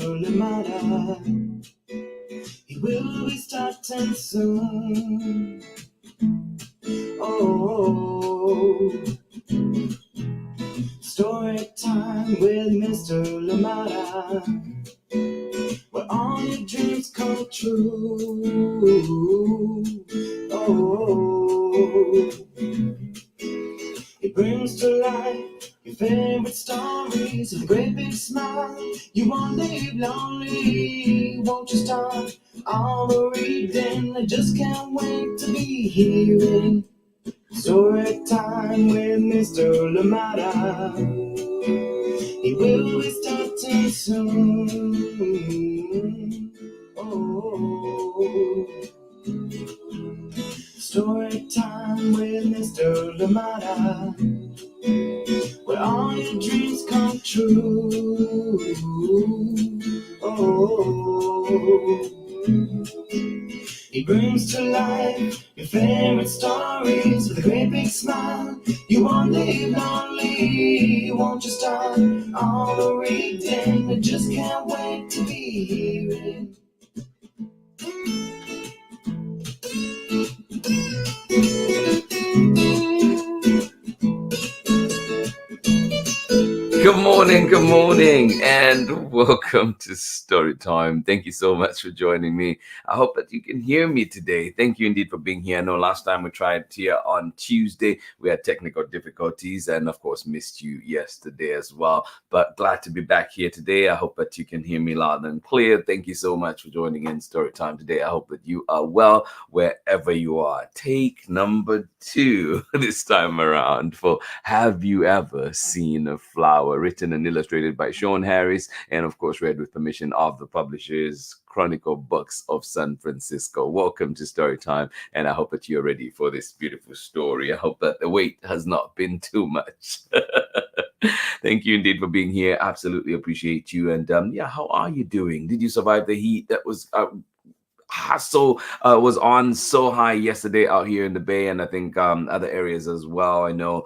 Limata. He will be starting soon. Oh, story time with Mr. Limata, where all your dreams come true. Oh, it brings to life your favorite stories with a great big smile. You won't live lonely, won't you start all the reading? I just can't wait to be hearing story time with Mr. Limata. He will be starting soon. Oh, story time with Mr. Limata, where all your dreams come true. Oh, he brings to life your favorite stories with a great big smile. You won't live lonely, won't you start all the reading? I just can't wait to be hearing. Good morning, and welcome to Story Time. Thank you so much for joining me. I hope that you can hear me today. Thank you indeed for being here. I know last time we tried here on Tuesday, we had technical difficulties and, of course, missed you yesterday as well. But glad to be back here today. I hope that you can hear me loud and clear. Thank you so much for joining in Story Time today. I hope that you are well wherever you are. Take number 2 this time around for Have You Ever Seen a Flower? Written and illustrated by Shawn Harris, and of course read with permission of the publishers Chronicle Books of San Francisco. Welcome to Storytime, and I hope that you're ready for this beautiful story. I hope that the wait has not been too much. Thank you indeed for being here. Absolutely appreciate you. And how are you doing? Did you survive the heat that was hustle was on so high yesterday out here in the Bay, and I think other areas as well? I know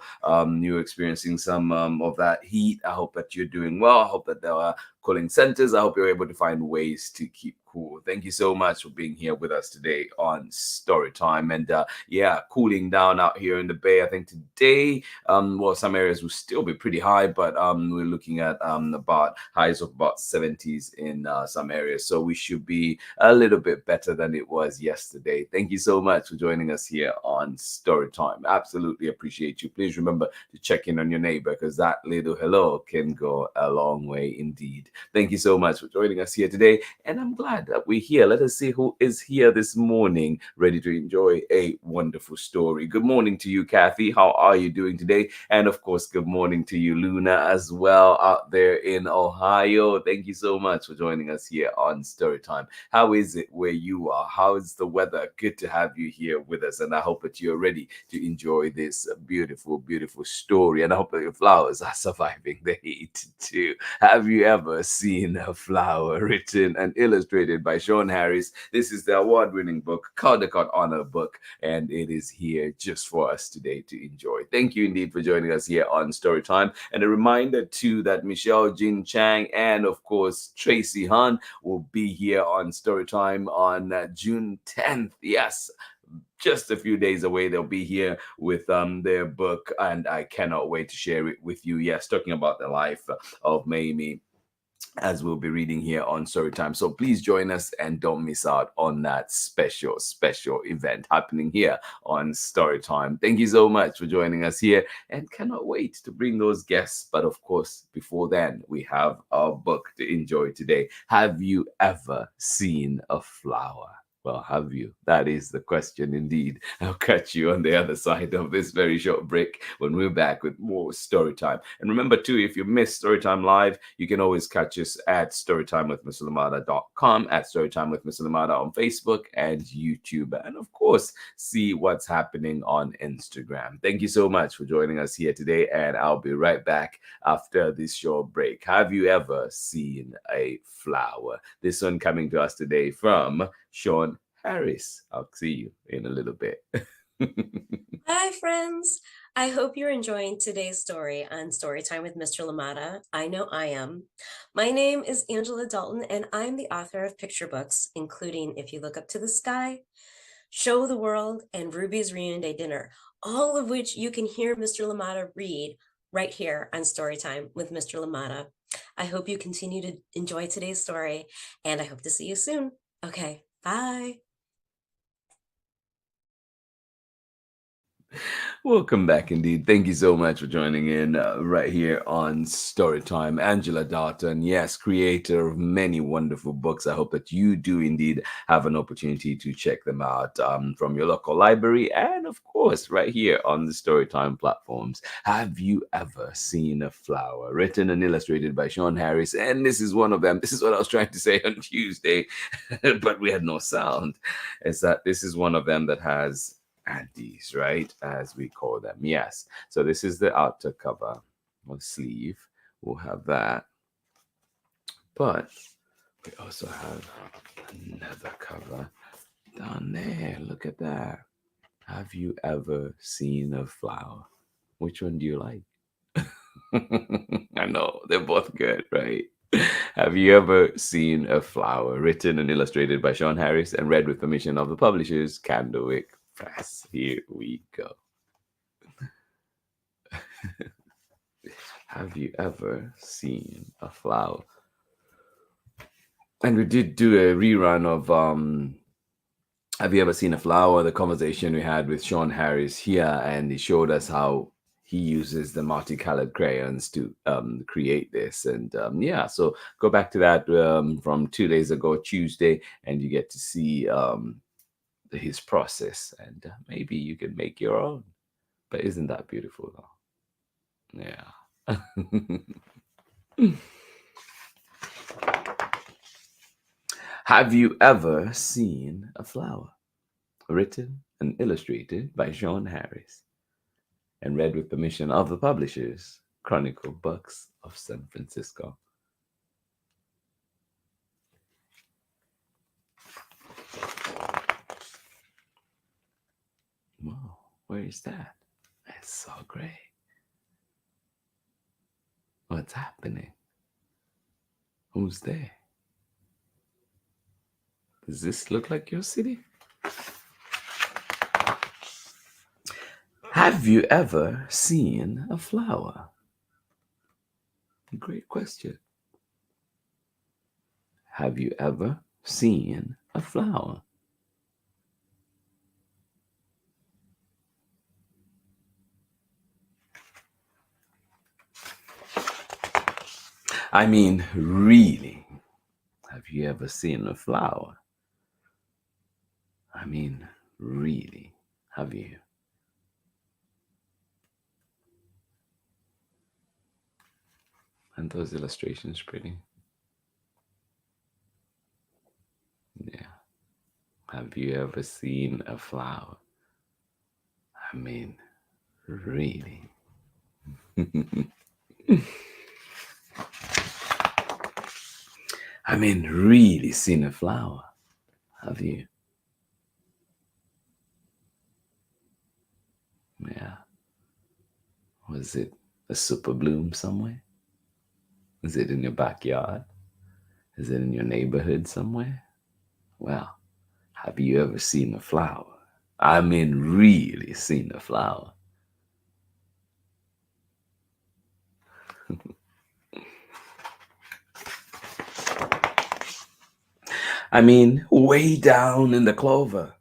you're experiencing some of that heat. I hope that you're doing well. I hope that there are cooling centers. I hope you're able to find ways to keep cool. Thank you so much for being here with us today on Storytime. And cooling down out here in the Bay. I think today, some areas will still be pretty high, but we're looking at about highs of about 70s in some areas. So we should be a little bit better than it was yesterday. Thank you so much for joining us here on Storytime. Absolutely appreciate you. Please remember to check in on your neighbor, because that little hello can go a long way indeed. Thank you so much for joining us here today, and I'm glad that we're here. Let us see who is here this morning, ready to enjoy a wonderful story. Good morning to you, Kathy. How are you doing today? And of course, good morning to you, Luna, as well, out there in Ohio. Thank you so much for joining us here on Storytime. How is it where you are? How is the weather? Good to have you here with us, and I hope that you're ready to enjoy this beautiful, beautiful story, and I hope that your flowers are surviving the heat too. Have you ever seen a flower? Written and illustrated by Shawn Harris. This is the award-winning book, CALDECOTT Honor Book, and it is here just for us today to enjoy. Thank you indeed for joining us here on Storytime. And a reminder too that Michelle Jin Chang and of course Tracy Han will be here on Storytime on June 10th. Yes, just a few days away. They'll be here with their book, and I cannot wait to share it with you. Yes, talking about the life of Mamie, as we'll be reading here on Storytime. So please join us and don't miss out on that special event happening here on Storytime. Thank you so much for joining us here, and cannot wait to bring those guests. But of course, before then, we have our book to enjoy today. Have you ever seen a flower? Well, have you? That is the question indeed. I'll catch you on the other side of this very short break when we're back with more Storytime. And remember too, if you missed Storytime Live, you can always catch us at storytimewithmrlamada.com, at Storytime with Mr. Lamada on Facebook and YouTube, and of course, see what's happening on Instagram. Thank you so much for joining us here today, and I'll be right back after this short break. Have you ever seen a flower? This one coming to us today from Shawn Harris. I'll see you in a little bit. Hi, friends. I hope you're enjoying today's story on Storytime with Mr. Limata. I know I am. My name is Angela Dalton, and I'm the author of picture books, including If You Look Up to the Sky, Show the World, and Ruby's Reunion Day Dinner, all of which you can hear Mr. Limata read right here on Storytime with Mr. Limata. I hope you continue to enjoy today's story, and I hope to see you soon. Okay, bye. Welcome back indeed. Thank you so much for joining in right here on Storytime. Angela Darton, yes, creator of many wonderful books. I hope that you do indeed have an opportunity to check them out from your local library and, of course, right here on the Storytime platforms. Have you ever seen a flower? Written and illustrated by Shawn Harris. And this is one of them. This is what I was trying to say on Tuesday, but we had no sound. Is that this is one of them that has antes, right? As we call them. Yes. So this is the outer cover or sleeve. We'll have that. But we also have another cover down there. Look at that. Have you ever seen a flower? Which one do you like? I know they're both good, right? Have you ever seen a flower? Written and illustrated by Shawn Harris and read with permission of the publishers, Candlewick Press. Here we go. Have you ever seen a flower? And we did do a rerun of Have you ever seen a flower? The conversation we had with Shawn Harris here, and he showed us how he uses the multicolored crayons to create this. And yeah, so go back to that from 2 days ago, Tuesday, and you get to see his process, and maybe you can make your own. But isn't that beautiful, though? Yeah. Have you ever seen a flower? Written and illustrated by Shawn Harris and read with permission of the publishers, Chronicle Books of San Francisco. Whoa, where is that? That's so great. What's happening? Who's there? Does this look like your city? Have you ever seen a flower? Great question. Have you ever seen a flower? I mean, really, have you ever seen a flower? I mean, really, have you? And those illustrations pretty? Yeah. Have you ever seen a flower? I mean, really. I mean, really seen a flower? Have you? Yeah. Was it a super bloom somewhere? Is it in your backyard? Is it in your neighborhood somewhere? Well, have you ever seen a flower? I mean, really seen a flower. I mean, way down in the clover,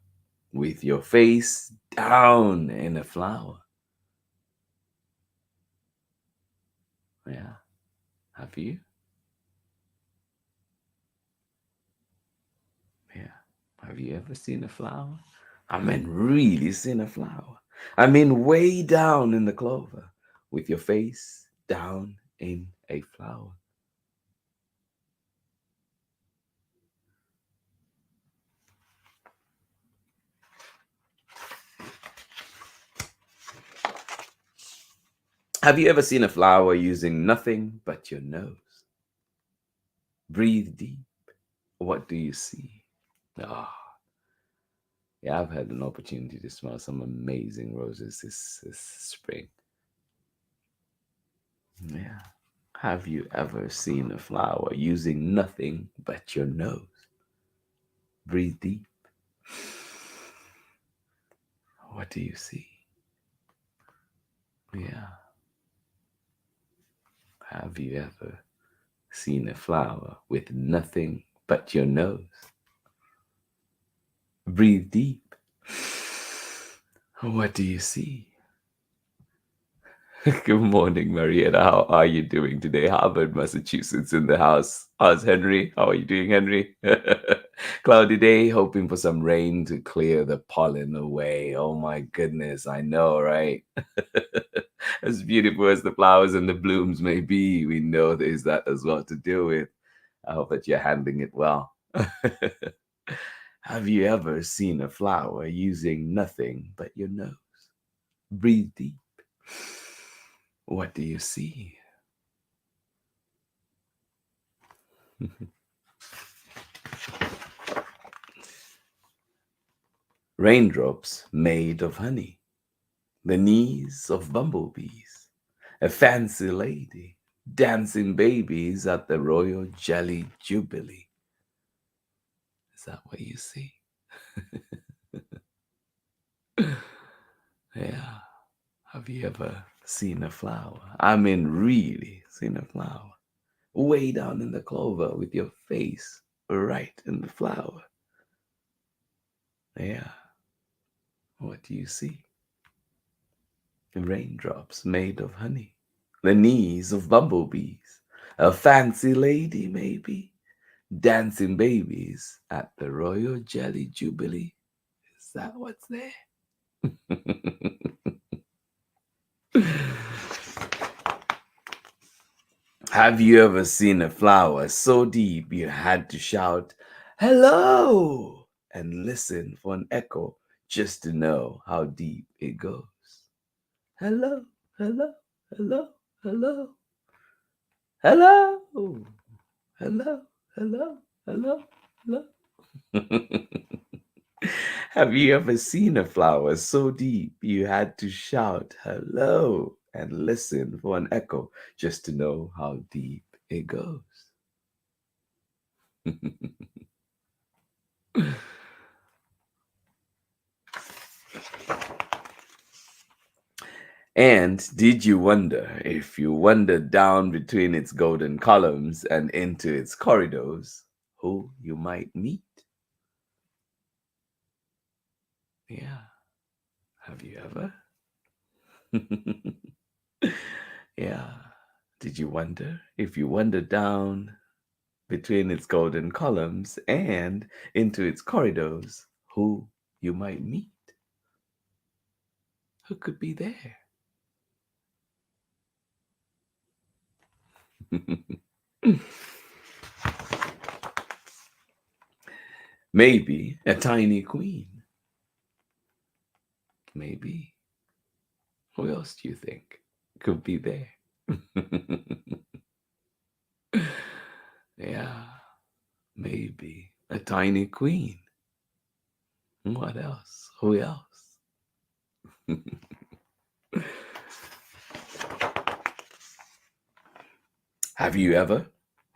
with your face down in a flower. Yeah, have you? Yeah. Have you ever seen a flower? I mean, really seen a flower. I mean, way down in the clover, with your face down in a flower. Have you ever seen a flower using nothing but your nose? Breathe deep. What do you see? Ah, Yeah, I've had an opportunity to smell some amazing roses this spring. Yeah. Have you ever seen a flower using nothing but your nose? Breathe deep. What do you see? Yeah. Have you ever seen a flower with nothing but your nose? Breathe deep. What do you see? Good morning, Marietta. How are you doing today? Harvard, Massachusetts in the house. How's Henry? How are you doing, Henry? Cloudy day, hoping for some rain to clear the pollen away. Oh my goodness, I know, right? As beautiful as the flowers and the blooms may be, we know there's that as well to deal with. I hope that you're handling it well. Have you ever seen a flower using nothing but your nose? Breathe deep. What do you see? Raindrops made of honey, the knees of bumblebees, a fancy lady, dancing babies at the Royal Jelly Jubilee. Is that what you see? Yeah. Have you ever seen a flower? I mean, really seen a flower? Way down in the clover with your face right in the flower. Yeah. What do you see? Raindrops made of honey, the knees of bumblebees, a fancy lady maybe, dancing babies at the Royal Jelly Jubilee. Is that what's there? Have you ever seen a flower so deep you had to shout, "Hello!" and listen for an echo just to know how deep it goes? Hello, hello, hello, hello, hello, hello, hello, hello, hello. Have you ever seen a flower so deep you had to shout hello and listen for an echo just to know how deep it goes? And did you wonder if you wandered down between its golden columns and into its corridors, who you might meet? Yeah, have you ever? Yeah. Did you wonder if you wandered down between its golden columns and into its corridors, who you might meet? Who could be there? Maybe a tiny queen. Maybe. Who else do you think could be there? Yeah, maybe a tiny queen. What else? Who else? Have you ever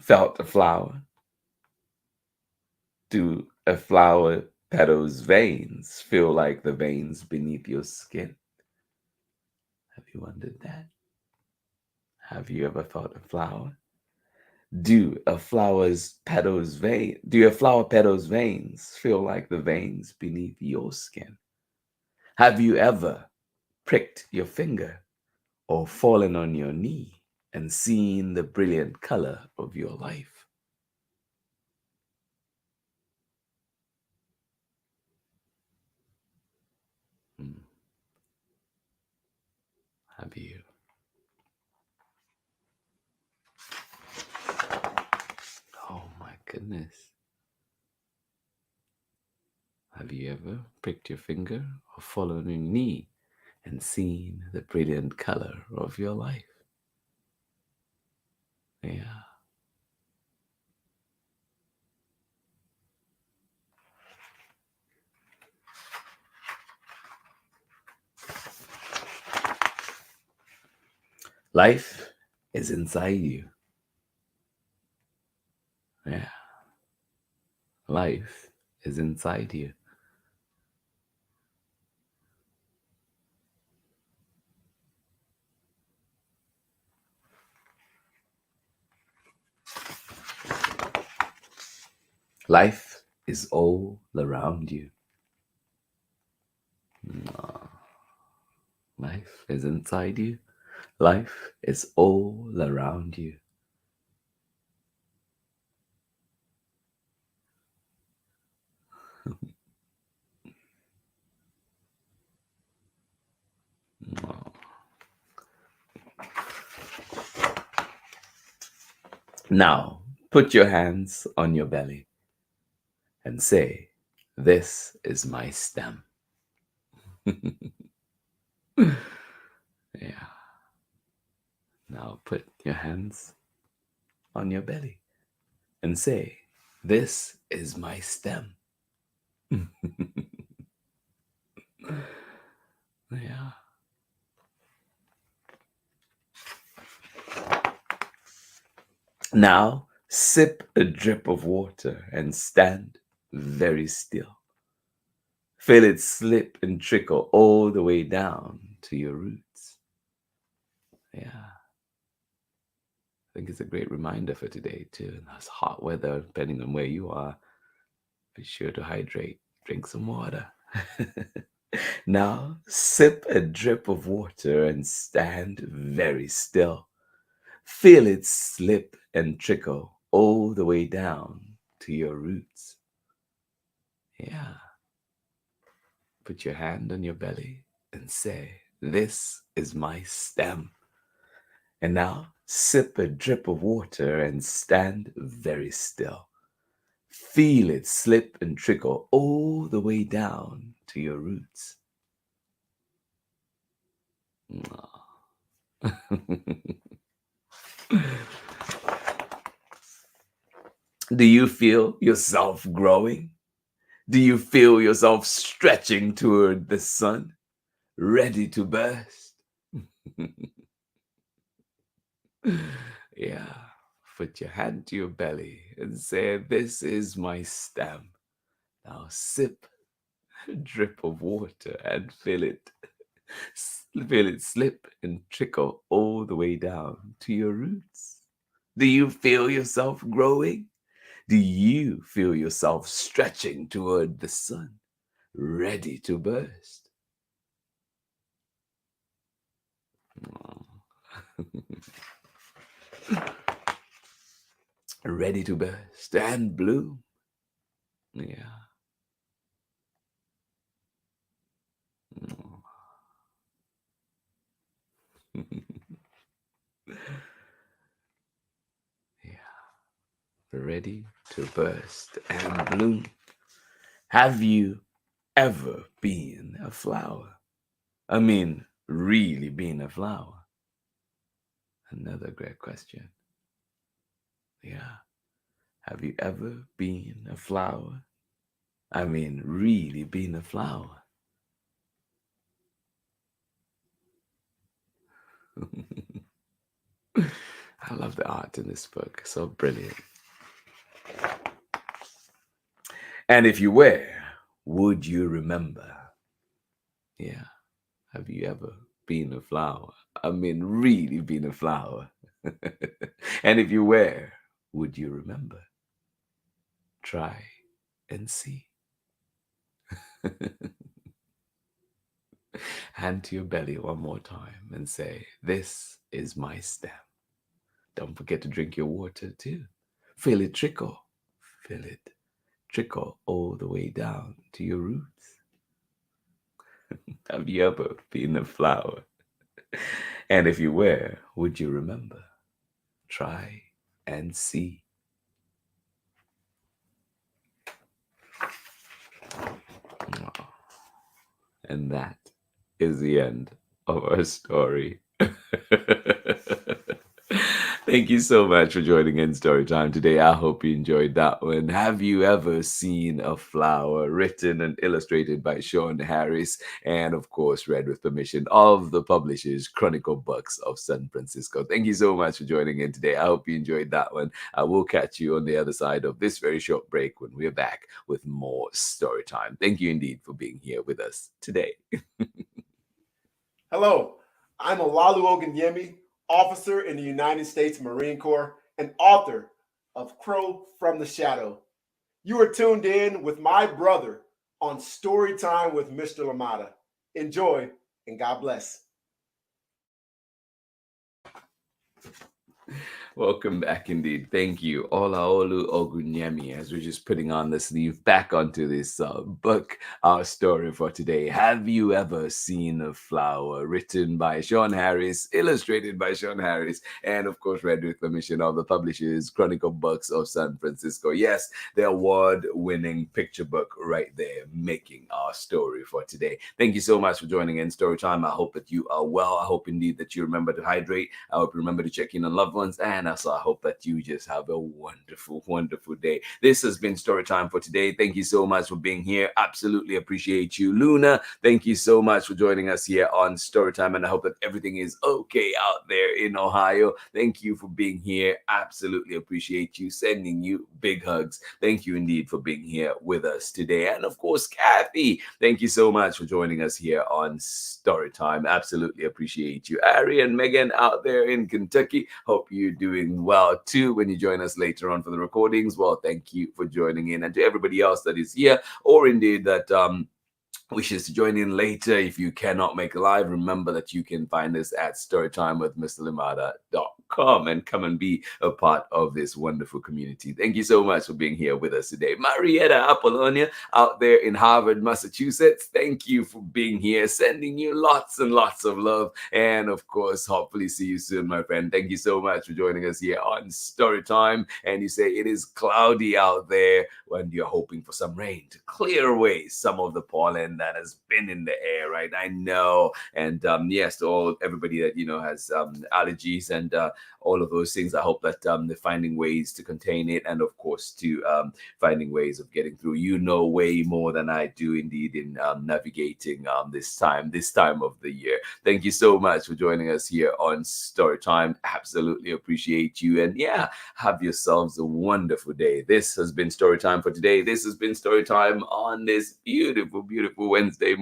felt a flower? Do a flower petal's veins feel like the veins beneath your skin? Have you wondered that? Have you ever felt a flower? Do a flower petal's veins feel like the veins beneath your skin? Have you ever pricked your finger or fallen on your knee and seen the brilliant color of your life? Hmm. Have you? Oh my goodness. Have you ever pricked your finger or fallen on your knee and seen the brilliant color of your life? Yeah. Life is inside you. Yeah. Life is inside you. Life is all around you. Life is inside you. Life is all around you. Now, put your hands on your belly and say, "This is my stem." Yeah. Now, put your hands on your belly and say, "This is my stem." Yeah. Now, sip a drip of water and stand very still. Feel it slip and trickle all the way down to your roots. Yeah. I think it's a great reminder for today, too. In this hot weather, depending on where you are, be sure to hydrate. Drink some water. Now, sip a drip of water and stand very still. Feel it slip and trickle all the way down to your roots. Yeah. Put your hand on your belly and say, "This is my stem." And now, sip a drip of water and stand very still. Feel it slip and trickle all the way down to your roots. Do you feel yourself growing? Do you feel yourself stretching toward the sun, ready to burst? Yeah. Put your hand to your belly and say, "This is my stem." Now sip a drip of water and feel it slip and trickle all the way down to your roots. Do you feel yourself growing? Do you feel yourself stretching toward the sun, ready to burst? Ready to burst and bloom. Yeah. Yeah. Ready to burst and bloom. Have you ever been a flower? I mean, really been a flower? Another great question. Yeah. Have you ever been a flower? I mean, really been a flower? I love the art in this book. So brilliant. And if you were, would you remember? Yeah. Have you ever been a flower? I mean, really been a flower? And if you were, would you remember? Try and see. Hand to your belly one more time and say, "This is my stem." Don't forget to drink your water too. Feel it trickle. Feel it trickle all the way down to your roots. Have you ever been a flower? And if you were, would you remember? Try and see. And that is the end of our story. Thank you so much for joining in Storytime today. I hope you enjoyed that one. Have you ever seen a flower? Written and illustrated by Shawn Harris, and of course, read with permission of the publishers Chronicle Books of San Francisco. Thank you so much for joining in today. I hope you enjoyed that one. I will catch you on the other side of this very short break when we're back with more Storytime. Thank you indeed for being here with us today. Hello, I'm Olalu Ogunyemi, officer in the United States Marine Corps and author of Crow from the Shadow. You are tuned in with my brother on Storytime with Mr. Limata. Enjoy and God bless. Welcome back indeed. Thank you. Olaolu Ogunyemi, as we're just putting on the sleeve back onto this book, our story for today. Have you ever seen a flower? Written by Shawn Harris, illustrated by Shawn Harris, and of course read with permission of the publishers Chronicle Books of San Francisco. Yes, the award-winning picture book right there, making our story for today. Thank you so much for joining in Storytime. I hope that you are well. I hope indeed that you remember to hydrate. I hope you remember to check in on loved ones, and also I hope that you just have a wonderful, wonderful day. This has been Storytime for today. Thank you so much for being here. Absolutely appreciate you. Luna, thank you so much for joining us here on Storytime, and I hope that everything is okay out there in Ohio. Thank you for being here. Absolutely appreciate you. Sending you big hugs. Thank you indeed for being here with us today. And of course, Kathy, thank you so much for joining us here on Storytime. Absolutely appreciate you. Ari and Megan out there in Kentucky, hope you're doing well too when you join us later on for the recordings. Well, thank you for joining in, and to everybody else that is here or indeed that wishes to join in later. If you cannot make a live, remember that you can find us at storytimewithmrlimata.com and come and be a part of this wonderful community. Thank you so much for being here with us today. Marietta Apollonia out there in Harvard, Massachusetts, thank you for being here. Sending you lots and lots of love, and of course, hopefully see you soon, my friend. Thank you so much for joining us here on Storytime. And you say it is cloudy out there when you're hoping for some rain to clear away some of the pollen that has been in the air, right? I know. And yes, to everybody that has allergies and all of those things, I hope that they're finding ways to contain it, and of course to finding ways of getting through. Way more than I do indeed in navigating this time of the year. Thank you so much for joining us here on Storytime. Absolutely appreciate you, and yeah, have yourselves a wonderful day. This has been Storytime for today. This has been Storytime on this beautiful, beautiful Thursday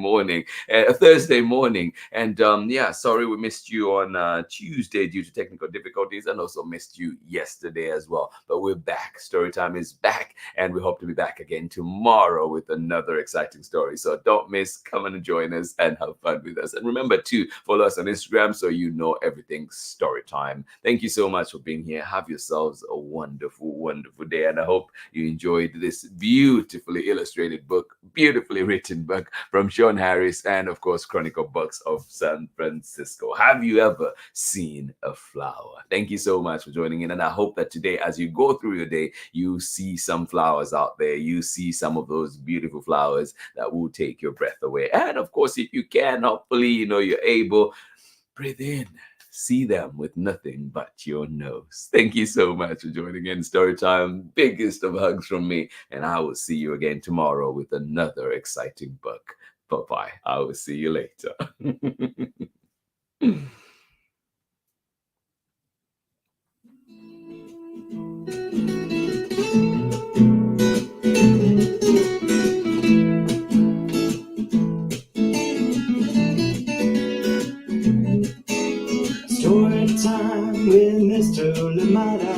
morning. And yeah, sorry we missed you on Tuesday due to technical difficulties, and also missed you yesterday as well. But we're back. Storytime is back, and we hope to be back again tomorrow with another exciting story. So don't miss. Come and join us and have fun with us. And remember to follow us on Instagram so you know everything Storytime. Thank you so much for being here. Have yourselves a wonderful, wonderful day, and I hope you enjoyed this beautifully illustrated book, beautifully written book from Shawn Harris and of course Chronicle Books of San Francisco. Have you ever seen a flower? Thank you so much for joining in, and I hope that today, as you go through your day, you see some flowers out there. You see some of those beautiful flowers that will take your breath away. And of course, if you can, hopefully, you're able, breathe in. See them with nothing but your nose. Thank you so much for joining in Storytime. Biggest of hugs from me. And I will see you again tomorrow with another exciting book. Bye-bye. I will see you later. Storytime with Mr. Limata.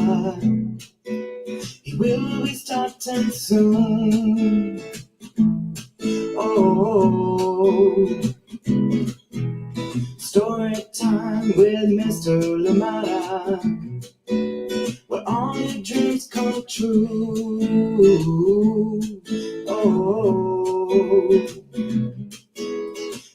He will be starting soon. Oh, Storytime with Mr. Limata, where all your dreams come true. Oh,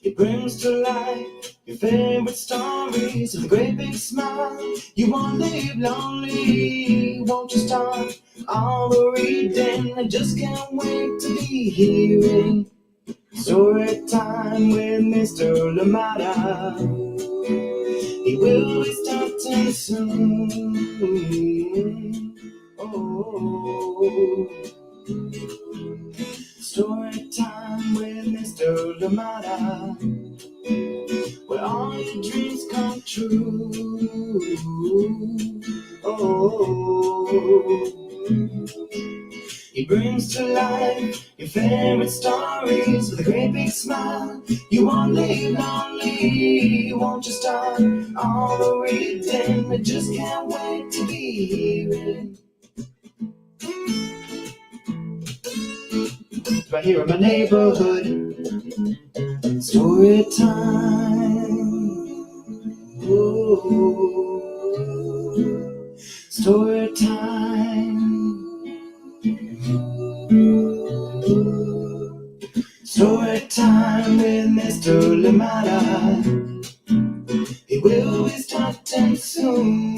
he brings to life your favorite stories with a great big smile. You won't live lonely, won't you start all the reading? I just can't wait to be hearing Storytime with Mr. Limata. It will be starting soon. Oh, story time with Mr. Limata, where all your dreams come true. Oh, he brings to life your favorite stories with a great big smile. You won't leave lonely, won't you start all the reading? I just can't wait to be hearing. Right here in my neighborhood, story time. Ooh, story time. Story time with Mr. Limata. It will be starting soon.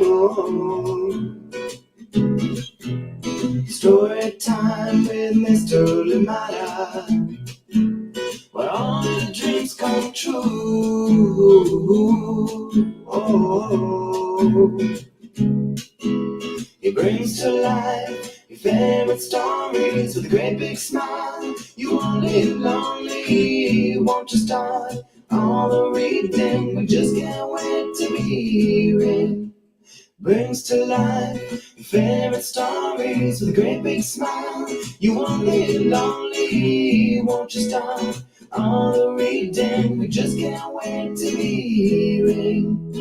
Oh, story time with Mr. Limata, where all your dreams come true. Oh, he brings to life your favorite stories with a great big smile. You won't live lonely, won't you start all the reading? We just can't wait to be hearing. Brings to life your favorite stories with a great big smile. You won't live lonely, won't you start all the reading? We just can't wait to be hearing.